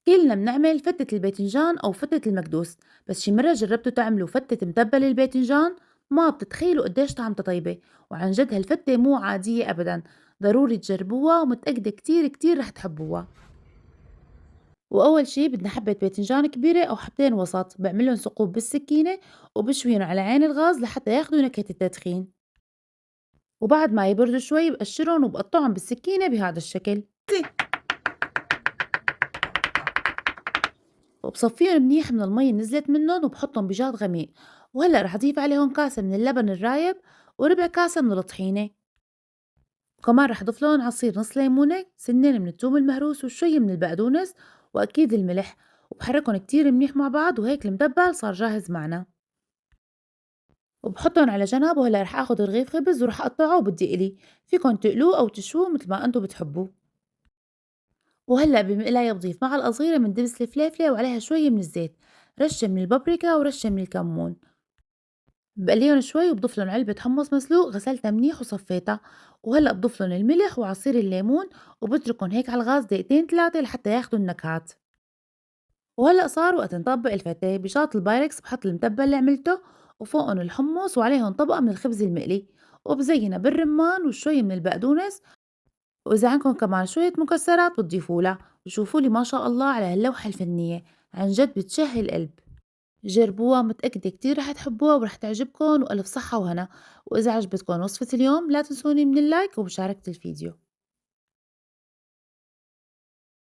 كلنا بنعمل فتة الباذنجان أو فتة المكدوس، بس شي مرة جربتوا تعملوا فتة متبل الباذنجان؟ ما بتتخيلوا قديش طعمتها طيبة، وعن جد هالفتة مو عادية أبدا، ضروري تجربوها ومتأكدة كتير كتير رح تحبوها. وأول شي بدنا حبة باذنجان كبيرة أو حبتين وسط، بعملهم ثقوب بالسكينة وبشويهم على عين الغاز لحتى ياخدوا نكهة التدخين، وبعد ما يبردوا شوي بقشرهم وبقطعهم بالسكينة بهذا الشكل، وبصفيهم منيح من المي اللي نزلت منهم وبحطهم بجاد غميق. وهلأ رح أضيف عليهم كاسة من اللبن الرايب وربع كاسة من الطحينة، وكمان رح أضيف لهم عصير نص ليمونة، سنين من الثوم المهروس وشوية من البقدونس، وأكيد الملح، وبحركهم كتير منيح مع بعض وهيك المدبل صار جاهز معنا. وبحطهم على جنب، وهلا رح اخد رغيف خبز ورح اقطعه وبدي الي، فيكن تقلوه او تشوه مثل ما انتم بتحبوا. وهلا بمقلاية بضيف معلقة صغيرة من دبس الفليفلة وعليها شوية من الزيت، رشة من البابريكا ورشة من الكمون، بقليهم شوي وبضيف لهم علبة حمص مسلوق غسلتها منيح وصفيتها، وهلا بضيف لهم الملح وعصير الليمون، وبتركهم هيك على الغاز دقيقتين ثلاثة لحتى ياخدوا النكهات. وهلأ صار وقت نطبق الفتة بشاط البايركس، بحط المتبل اللي عملته وفوقهم الحمص وعليهم طبقة من الخبز المقلي، وبزينها بالرمان وشوي من البقدونس، وإذا عندكم كمان شوية مكسرات بتضيفوا لها. وشوفوا لي ما شاء الله على هاللوحة الفنية، عن جد بتشهي القلب. جربوها، متأكدة كتير رح تحبوها ورح تعجبكم، وألف صحة وهنا. وإذا عجبتكم وصفة اليوم لا تنسوني من اللايك ومشاركة الفيديو.